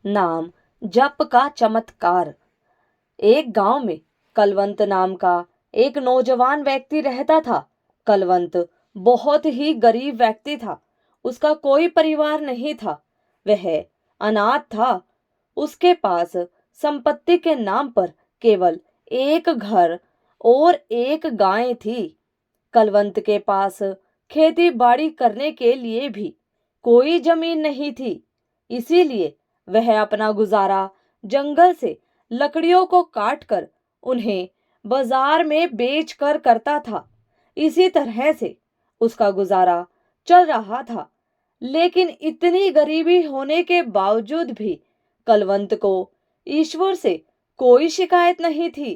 नाम जप का चमत्कार। एक गांव में कलवंत नाम का एक नौजवान व्यक्ति रहता था। कलवंत बहुत ही गरीब व्यक्ति था। उसका कोई परिवार नहीं था। वह अनाथ था। उसके पास संपत्ति के नाम पर केवल एक घर और एक गाय थी। कलवंत के पास खेती बाड़ी करने के लिए भी कोई जमीन नहीं थी। इसीलिए वह अपना गुजारा जंगल से लकड़ियों को काट कर उन्हें बाजार में बेच कर करता था। इसी तरह से उसका गुजारा चल रहा था। लेकिन इतनी गरीबी होने के बावजूद भी कलवंत को ईश्वर से कोई शिकायत नहीं थी।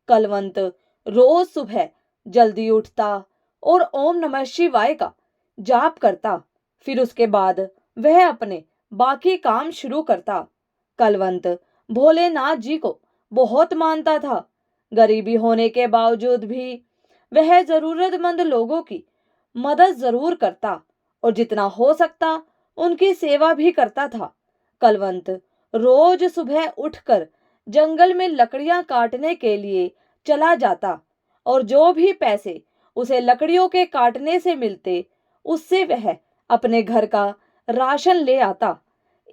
कलवंत रोज सुबह जल्दी उठता और ओम नमः शिवाय का जाप करता। फिर उसके बाद वह अपने बाकी काम शुरू करता। कलवंत भोलेनाथ जी को बहुत मानता था। गरीबी होने के बावजूद भी वह जरूरतमंद लोगों की मदद जरूर करता और जितना हो सकता उनकी सेवा भी करता था। कलवंत रोज सुबह उठकर जंगल में लकड़ियां काटने के लिए चला जाता और जो भी पैसे उसे लकड़ियों के काटने से मिलते उससे वह अपने घर का राशन ले आता।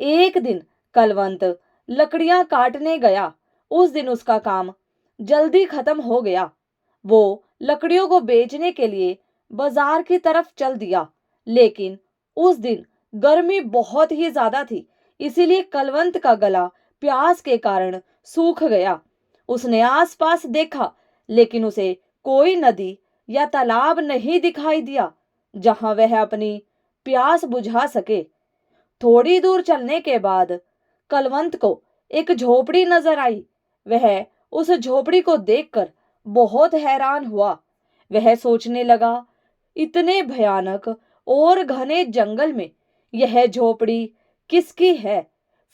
एक दिन कलवंत लकड़ियां काटने गया। उस दिन उसका काम जल्दी खत्म हो गया। वो लकड़ियों को बेचने के लिए बाजार की तरफ चल दिया। लेकिन उस दिन गर्मी बहुत ही ज्यादा थी। इसीलिए कलवंत का गला प्यास के कारण सूख गया। उसने आसपास देखा लेकिन उसे कोई नदी या तालाब नहीं दिखाई दिया जहां वह अपनी प्यास बुझा सके। थोड़ी दूर चलने के बाद कलवंत को एक झोपड़ी नजर आई। वह उस झोपड़ी को देखकर बहुत हैरान हुआ। वह सोचने लगा, इतने भयानक और घने जंगल में यह झोपड़ी किसकी है।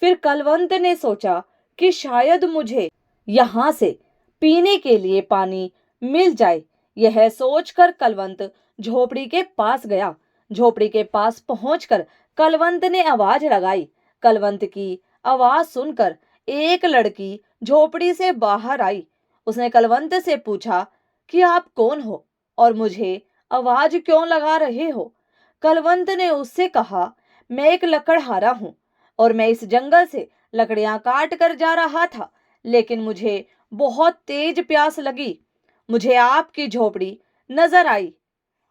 फिर कलवंत ने सोचा कि शायद मुझे यहाँ से पीने के लिए पानी मिल जाए। यह सोचकर कलवंत झोपड़ी के पास गया। झोपड़ी के पास पहुंचकर कलवंत ने आवाज लगाई। कलवंत की आवाज सुनकर एक लड़की झोपड़ी से बाहर आई। उसने कलवंत से पूछा कि आप कौन हो और मुझे आवाज क्यों लगा रहे हो। कलवंत ने उससे कहा, मैं एक लकड़हारा हूं और मैं इस जंगल से लकड़ियां काट कर जा रहा था। लेकिन मुझे बहुत तेज प्यास लगी। मुझे आपकी झोपड़ी नजर आई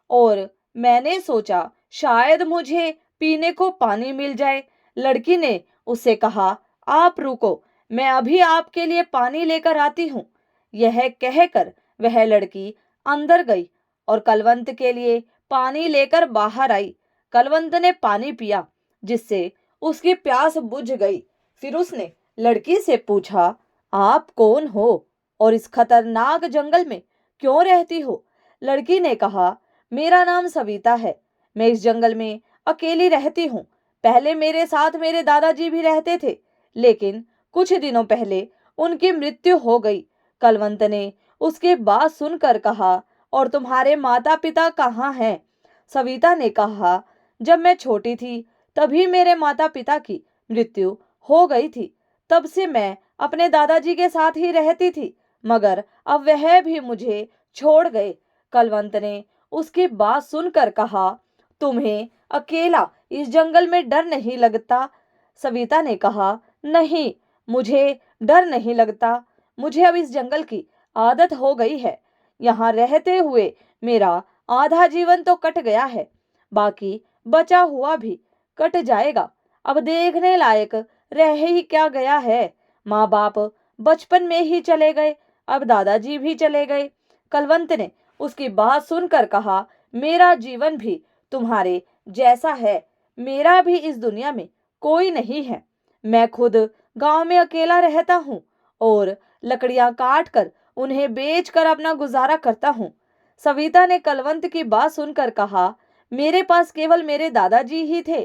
और मैंने सोचा शायद मुझे पीने को पानी मिल जाए। लड़की ने उससे कहा, आप रुको, मैं अभी आपके लिए पानी लेकर आती हूँ। यह कहकर वह लड़की अंदर गई और कलवंत के लिए पानी लेकर बाहर आई। कलवंत ने पानी पिया जिससे उसकी प्यास बुझ गई। फिर उसने लड़की से पूछा, आप कौन हो और इस खतरनाक जंगल में क्यों रहती हो। लड़की ने कहा, मेरा नाम सविता है। मैं इस जंगल में अकेली रहती हूँ। पहले मेरे साथ मेरे दादाजी भी रहते थे लेकिन कुछ दिनों पहले उनकी मृत्यु हो गई। कलवंत ने उसकी बात सुनकर कहा, और तुम्हारे माता पिता कहाँ हैं। सविता ने कहा, जब मैं छोटी थी तभी मेरे माता पिता की मृत्यु हो गई थी। तब से मैं अपने दादाजी के साथ ही रहती थी मगर अब वह भी मुझे छोड़ गए। कलवंत ने उसकी बात सुनकर कहा, तुम्हें अकेला इस जंगल में डर नहीं लगता। सविता ने कहा, नहीं, मुझे डर नहीं लगता। मुझे अब इस जंगल की आदत हो गई है। यहाँ रहते हुए मेरा आधा जीवन तो कट गया है, बाकी बचा हुआ भी कट जाएगा। अब देखने लायक रह ही क्या गया है। माँ बाप बचपन में ही चले गए, अब दादाजी भी चले गए। कलवंत ने उसकी बात सुनकर कहा, मेरा जीवन भी तुम्हारे जैसा है। मेरा भी इस दुनिया में कोई नहीं है। मैं खुद गांव में अकेला रहता हूँ और लकड़ियां काट कर उन्हें बेच कर अपना गुजारा करता हूँ। सविता ने कलवंत की बात सुनकर कहा, मेरे पास केवल मेरे दादाजी ही थे।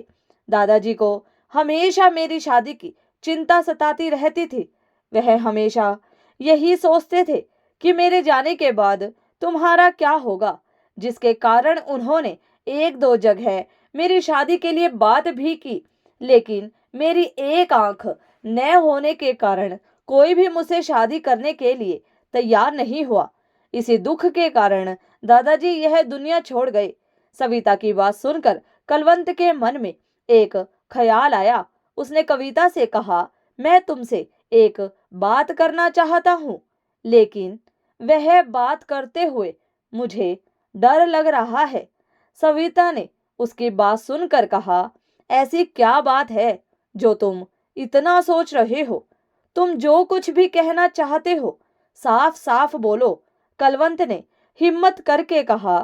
दादाजी को हमेशा मेरी शादी की चिंता सताती रहती थी। वह हमेशा यही सोचते थे कि मेरे जाने के बाद तुम्हारा क्या होगा, जिसके कारण उन्होंने एक दो जगह मेरी शादी के लिए बात भी की लेकिन मेरी एक आंख न होने के कारण कोई भी मुझसे शादी करने के लिए तैयार नहीं हुआ। इसी दुख के कारण दादाजी यह दुनिया छोड़ गए। सविता की बात सुनकर कलवंत के मन में एक ख्याल आया। उसने कविता से कहा, मैं तुमसे एक बात करना चाहता हूँ, लेकिन वह बात करते हुए मुझे डर लग रहा है। सविता ने उसकी बात सुनकर कहा, ऐसी क्या बात है जो तुम इतना सोच रहे हो? तुम जो कुछ भी कहना चाहते हो साफ साफ बोलो। कलवंत ने हिम्मत करके कहा,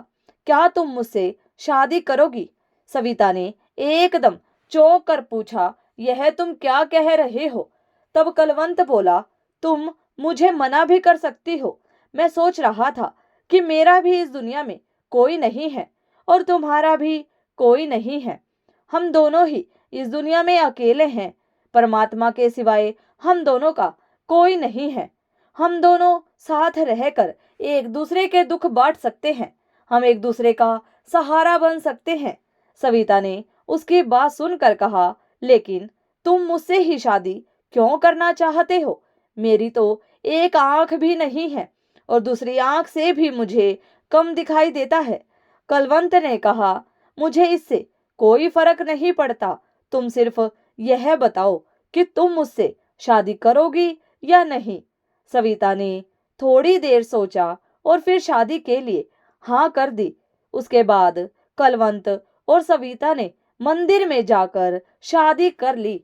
क्या तुम मुझसे शादी करोगी? सविता ने एकदम चौंक कर पूछा, यह तुम क्या कह रहे हो? तब कलवंत बोला, तुम मुझे मना भी कर सकती हो। मैं सोच रहा था कि मेरा भी इस दुनिया में कोई नहीं है और तुम्हारा भी कोई नहीं है। हम दोनों ही इस दुनिया में अकेले हैं। परमात्मा के सिवाय हम दोनों का कोई नहीं है। हम दोनों साथ रहकर एक दूसरे के दुख बांट सकते हैं। हम एक दूसरे का सहारा बन सकते हैं। सविता ने उसकी बात सुनकर कहा, लेकिन तुम मुझसे ही शादी क्यों करना चाहते हो? मेरी तो एक आंख भी नहीं है और दूसरी आंख से भी मुझे कम दिखाई देता है। कलवंत ने कहा, मुझे इससे कोई फर्क नहीं पड़ता। तुम सिर्फ यह बताओ कि तुम मुझसे शादी करोगी या नहीं। सविता ने थोड़ी देर सोचा और फिर शादी के लिए हाँ कर दी। उसके बाद कलवंत और सविता ने मंदिर में जाकर शादी कर ली।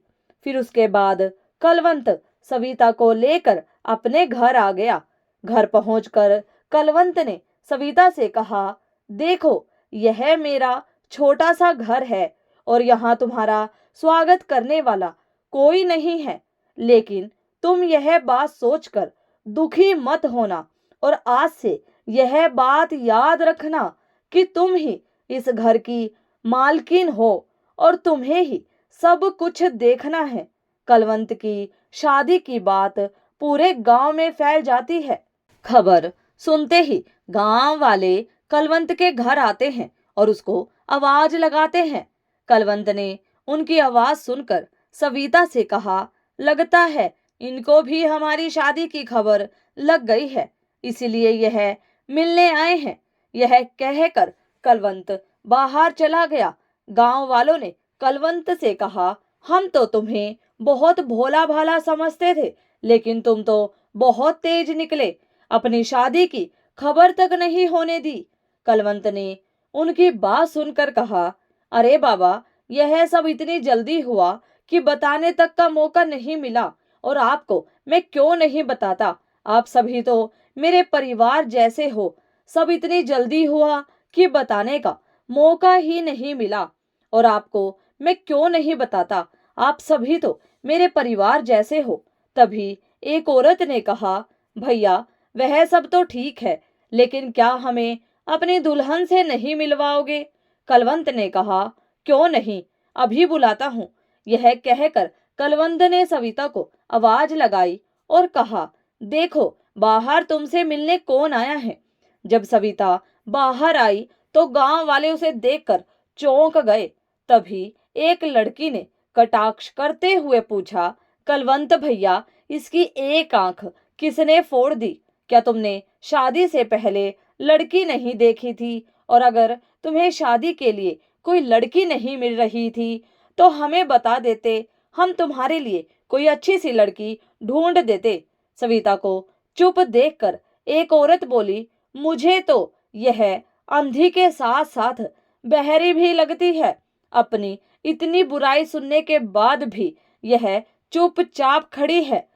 फिर उसके बाद कलवंत सविता को लेकर अपने घर आ गया। घर पहुंचकर कलवंत ने सविता से कहा, देखो, यह मेरा छोटा सा घर है और यहाँ तुम्हारा स्वागत करने वाला कोई नहीं है। लेकिन तुम यह बात सोचकर दुखी मत होना और आज से यह बात याद रखना कि तुम ही इस घर की मालकिन हो और तुम्हें ही सब कुछ देखना है। कलवंत की शादी की बात पूरे गांव में फैल जाती है। खबर सुनते ही गांव वाले कलवंत के घर आते हैं और उसको आवाज लगाते हैं। कलवंत ने उनकी आवाज सुनकर सविता से कहा, लगता है इनको भी हमारी शादी की खबर लग गई है, इसीलिए यह मिलने आए हैं। यह कहकर कलवंत बाहर चला गया। गांव वालों ने कलवंत से कहा, हम तो तुम्हें बहुत भोला भाला समझते थे, लेकिन तुम तो बहुत तेज निकले। अपनी शादी की खबर तक नहीं होने दी। कलवंत ने उनकी बात सुनकर कहा, अरे बाबा, यह सब इतनी जल्दी हुआ कि बताने तक का मौका नहीं मिला। और आपको मैं क्यों नहीं बताता? आप सभी तो मेरे परिवार जैसे हो। सब इतनी जल्दी हुआ कि बताने का मौका ही नहीं मिला। और आपको मैं क्यों नहीं बताता? आप सभी तो मेरे परिवार जैसे हो। तभी एक औरत ने कहा, भैया, वह सब तो ठीक है, लेकिन क्या हमें अपनी दुल्हन से नहीं मिलवाओगे? कलवंत ने कहा, क्यों नहीं, अभी बुलाता हूँ। यह कहकर कलवंत ने सविता को आवाज लगाई और कहा, देखो, बाहर तुमसे मिलने कौन आया है। जब सविता बाहर आई तो गांव वाले उसे देखकर चौंक गए। तभी एक लड़की ने कटाक्ष करते हुए पूछा, कलवंत भैया, इसकी एक आंख किसने फोड़ दी? क्या तुमने शादी से पहले लड़की नहीं देखी थी? और अगर तुम्हें शादी के लिए कोई लड़की नहीं मिल रही थी तो हमें बता देते, हम तुम्हारे लिए कोई अच्छी सी लड़की ढूंढ देते। सविता को चुप देखकर एक औरत बोली, मुझे तो यह अंधी के साथ साथ बहरी भी लगती है। अपनी इतनी बुराई सुनने के बाद भी यह चुपचाप खड़ी है।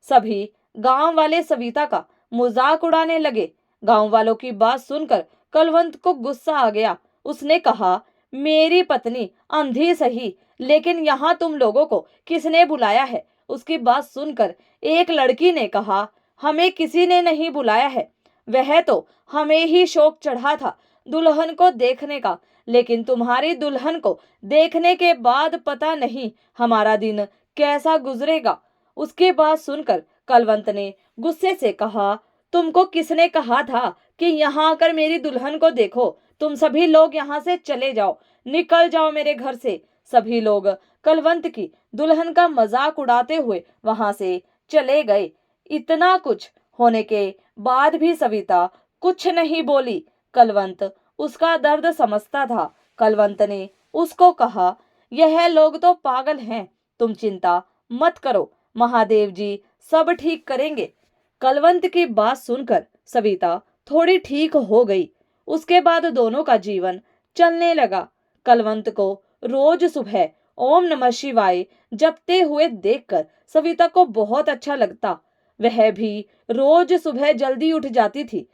सभी गांव वाले सविता का मजाक उड़ाने लगे। गांव वालों की बात सुनकर कलवंत को गुस्सा आ गया। उसने कहा, मेरी पत्नी अंधी सही, लेकिन यहाँ तुम लोगों को किसने बुलाया है? उसकी बात सुनकर एक लड़की ने कहा, हमें किसी ने नहीं बुलाया है। वह तो हमें ही शौक चढ़ा था दुल्हन को देखने का, लेकिन तुम्हारी दुल्हन को देखने के बाद पता नहीं हमारा दिन कैसा गुजरेगा। उसकी बात सुनकर कलवंत ने गुस्से से कहा, तुमको किसने कहा था कि यहाँ आकर मेरी दुल्हन को देखो? तुम सभी लोग यहाँ से चले जाओ, निकल जाओ मेरे घर से। सभी लोग कलवंत की दुल्हन का मजाक उड़ाते हुए वहां से चले गए। इतना कुछ होने के बाद भी सविता कुछ नहीं बोली। कलवंत उसका दर्द समझता था। कलवंत ने उसको कहा, यह लोग तो पागल हैं, तुम चिंता मत करो, महादेव जी सब ठीक करेंगे। कलवंत की बात सुनकर सविता थोड़ी ठीक हो गई। उसके बाद दोनों का जीवन चलने लगा। कलवंत को रोज सुबह ओम नमः शिवाय जपते हुए देखकर सविता को बहुत अच्छा लगता। वह भी रोज सुबह जल्दी उठ जाती थी।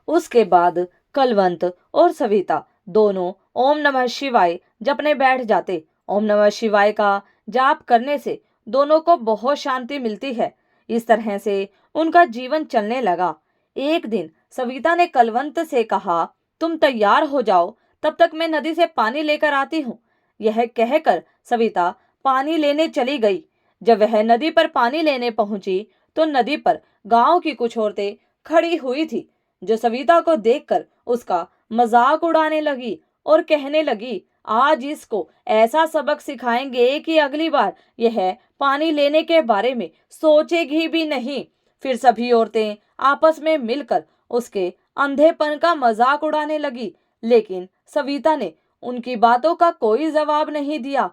उसके बाद कलवंत और सविता दोनों ओम नमः शिवाय जपने बैठ जाते। ओम नमः शिवाय का जाप करने से दोनों को बहुत शांति मिलती है। इस तरह से उनका जीवन चलने लगा। एक दिन सविता ने कलवंत से कहा, तुम तैयार हो जाओ, तब तक मैं नदी से पानी लेकर आती हूँ। यह कहकर सविता पानी लेने चली गई। जब वह नदी पर पानी लेने पहुंची तो नदी पर गांव की कुछ औरतें खड़ी हुई थी, जो सविता को देखकर उसका मजाक उड़ाने लगी और कहने लगी, आज इसको ऐसा सबक सिखाएंगे कि अगली बार यह पानी लेने के बारे में सोचेगी भी नहीं। फिर सभी औरतें आपस में मिलकर उसके अंधेपन का मजाक उड़ाने लगी, लेकिन सविता ने उनकी बातों का कोई जवाब नहीं दिया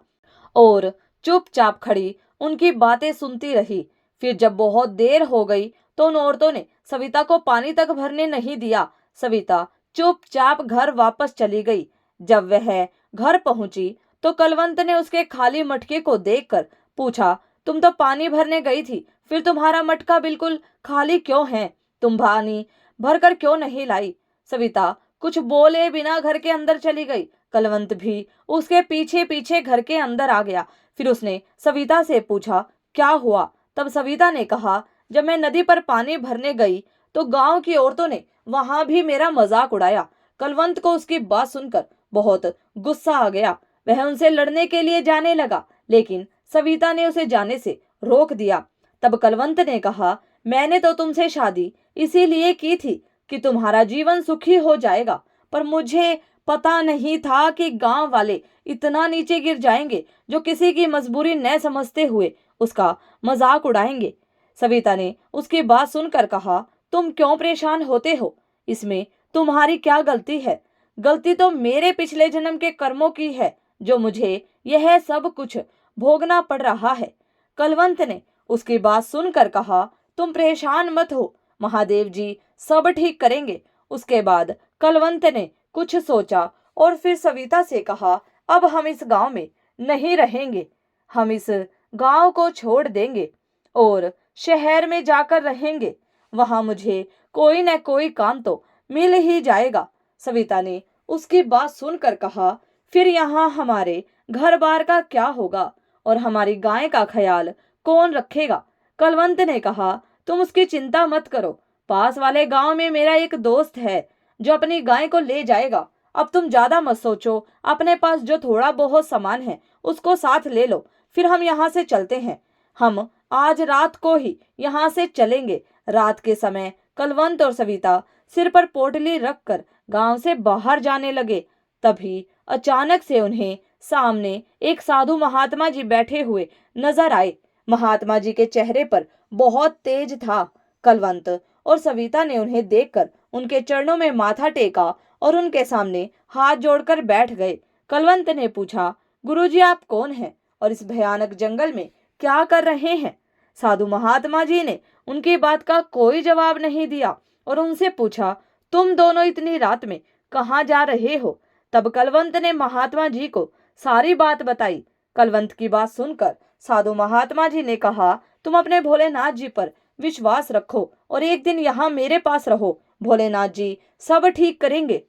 और चुपचाप खड़ी उनकी बातें सुनती रही। फिर जब बहुत देर हो गई तो उन औरतों ने सविता को पानी तक भरने नहीं दिया। सविता चुपचाप घर वापस चली गई। जब वह घर पहुंची तो कलवंत ने उसके खाली मटके को देखकर पूछा, तुम तो पानी भरने गई थी, फिर तुम्हारा मटका बिल्कुल खाली क्यों है? तुम पानी भरकर क्यों नहीं लाई? सविता कुछ बोले बिना घर के अंदर चली गई। कलवंत भी उसके पीछे पीछे घर के अंदर आ गया। फिर उसने सविता से पूछा, क्या हुआ? तब सविता ने कहा, जब मैं नदी पर पानी भरने गई तो गांव की औरतों ने वहां भी मेरा मजाक उड़ाया। कलवंत को उसकी बात सुनकर बहुत गुस्सा आ गया। वह उनसे लड़ने के लिए जाने लगा, लेकिन सविता ने उसे जाने से रोक दिया। तब कलवंत ने कहा, मैंने तो तुमसे शादी इसीलिए की थी कि तुम्हारा जीवन सुखी हो जाएगा, पर मुझे पता नहीं था कि गांव वाले इतना नीचे गिर जाएंगे जो किसी की मजबूरी न समझते हुए उसका मजाक उड़ाएंगे। सविता ने उसकी बात सुनकर कहा, तुम क्यों परेशान होते हो? इसमें तुम्हारी क्या गलती है? गलती तो मेरे पिछले जन्म के कर्मों की है, जो मुझे यह सब कुछ भोगना पड़ रहा है। कलवंत ने उसकी बात सुनकर कहा, तुम परेशान मत हो, महादेव जी सब ठीक करेंगे। उसके बाद कलवंत ने कुछ सोचा और फिर सविता से कहा, अब हम इस गांव में नहीं रहेंगे, हम इस गांव को छोड़ देंगे और शहर में जाकर रहेंगे। वहां मुझे कोई न कोई काम तो मिल ही जाएगा। सविता ने उसकी बात सुनकर कहा, फिर यहाँ हमारे घर बार का क्या होगा और हमारी गाय का ख्याल कौन रखेगा? कलवंत ने कहा, तुम उसकी चिंता मत करो, पास वाले गांव में मेरा एक दोस्त है जो अपनी गाय को ले जाएगा। अब तुम ज्यादा मत सोचो, अपने पास जो थोड़ा बहुत सामान है उसको साथ ले लो, फिर हम यहाँ से चलते हैं। हम आज रात को ही यहाँ से चलेंगे। रात के समय कलवंत और सविता सिर पर पोटली रखकर गांव से बाहर जाने लगे। तभी अचानक से उन्हें सामने एक साधु महात्मा जी बैठे हुए नजर आए। महात्मा जी के चेहरे पर बहुत तेज था। कलवंत और सविता ने उन्हें देखकर उनके चरणों में माथा टेका और उनके सामने हाथ जोड़कर बैठ गए। कलवंत ने पूछा, गुरुजी आप कौन हैं और इस भयानक जंगल में क्या कर रहे हैं? साधु महात्मा जी ने उनकी बात का कोई जवाब नहीं दिया और उनसे पूछा, तुम दोनों इतनी रात में कहाँ जा रहे हो? तब कलवंत ने महात्मा जी को सारी बात बताई। कलवंत की बात सुनकर साधु महात्मा जी ने कहा, तुम अपने भोलेनाथ जी पर विश्वास रखो और एक दिन यहाँ मेरे पास रहो, भोलेनाथ जी सब ठीक करेंगे।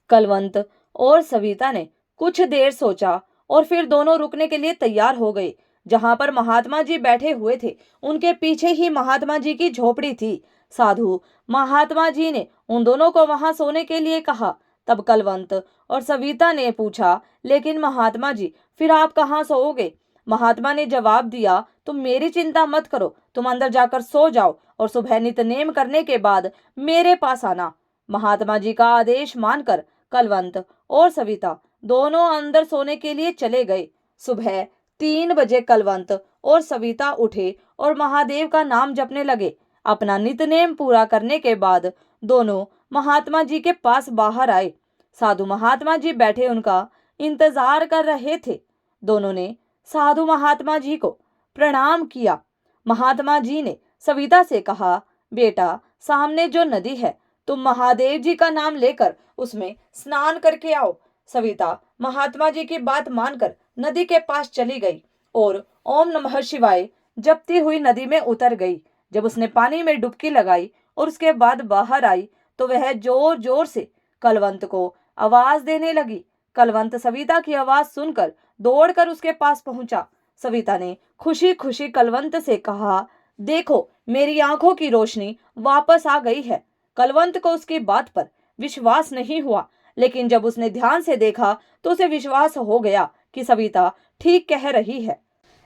कलवंत और सविता ने कुछ देर सोचा और फिर दोनों रुकने के लिए तैयार हो गए। जहां पर महात्मा जी बैठे हुए थे उनके पीछे ही महात्मा जी की झोपड़ी थी। साधु महात्मा जी ने उन दोनों को वहां सोने के लिए कहा। तब कलवंत और सविता ने पूछा, लेकिन महात्मा जी फिर आप कहाँ सोओगे? महात्मा ने जवाब दिया, तुम मेरी चिंता मत करो, तुम अंदर जाकर सो जाओ और सुबह नित्यनेम करने के बाद मेरे पास आना। महात्मा जी का आदेश मानकर कलवंत और सविता दोनों अंदर सोने के लिए चले गए। सुबह 3 बजे कलवंत और सविता उठे और महादेव का नाम जपने लगे। अपना नित्यनेम पूरा करने के बाद दोनों महात्मा जी के पास बाहर आए। साधु महात्मा जी बैठे उनका इंतजार कर रहे थे। दोनों ने साधु महात्मा जी को प्रणाम किया। महात्मा जी ने सविता से कहा, बेटा, सामने जो नदी है, तुम महादेव जी का नाम लेकर उसमें स्नान करके आओ। सविता महात्मा जी की बात मानकर नदी के पास चली गई और ओम नमः शिवाय जपती हुई नदी में उतर गई। जब उसने पानी में डुबकी लगाई और उसके बाद बाहर आई तो वह जोर जोर से कलवंत को आवाज देने लगी। कलवंत सविता की आवाज सुनकर दौड़कर उसके पास पहुंचा। सविता ने खुशी खुशी कलवंत से कहा, देखो, मेरी आंखों की रोशनी वापस आ गई है। कलवंत को उसकी बात पर विश्वास नहीं हुआ, लेकिन जब उसने ध्यान से देखा तो उसे विश्वास हो गया कि सविता ठीक कह रही है।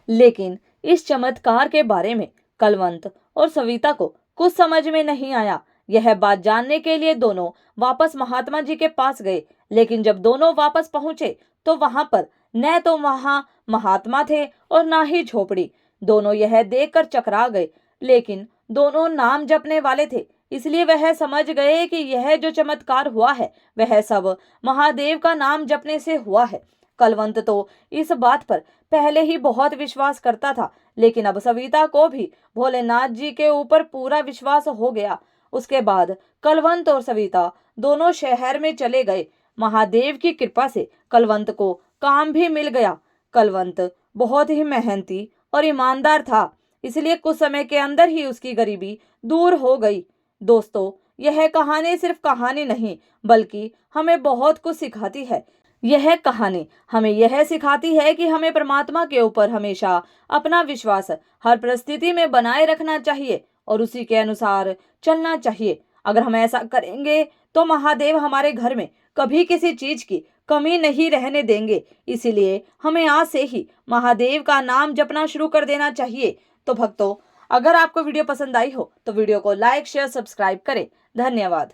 लेकिन इस चमत्कार के बारे में कलवंत और सविता को कुछ समझ में नहीं आया। यह बात जानने के लिए दोनों वापस महात्मा जी के पास गए, लेकिन जब दोनों वापस पहुंचे तो वहां पर न तो वहां महात्मा थे और ना ही झोपड़ी। दोनों यह देखकर चकरा गए, लेकिन दोनों नाम जपने वाले थे, इसलिए वह समझ गए कि यह जो चमत्कार हुआ है वह सब महादेव का नाम जपने से हुआ है। कलवंत तो इस बात पर पहले ही बहुत विश्वास करता था, लेकिन अब सविता को भी भोलेनाथ जी के ऊपर पूरा विश्वास हो गया। उसके बाद कलवंत और सविता दोनों शहर में चले गए। महादेव की कृपा से कलवंत को काम भी मिल गया। कलवंत बहुत ही मेहनती और ईमानदार था, इसलिए कुछ समय के अंदर ही उसकी गरीबी दूर हो गई। दोस्तों, यह कहानी सिर्फ कहानी नहीं बल्कि हमें बहुत कुछ सिखाती है। यह कहानी हमें यह सिखाती है कि हमें परमात्मा के ऊपर हमेशा अपना विश्वास हर परिस्थिति में बनाए रखना चाहिए और उसी के अनुसार चलना चाहिए। अगर हम ऐसा करेंगे तो महादेव हमारे घर में कभी किसी चीज की कमी नहीं रहने देंगे। इसीलिए हमें आज से ही महादेव का नाम जपना शुरू कर देना चाहिए। तो भक्तों, अगर आपको वीडियो पसंद आई हो तो वीडियो को लाइक, शेयर, सब्सक्राइब करें। धन्यवाद।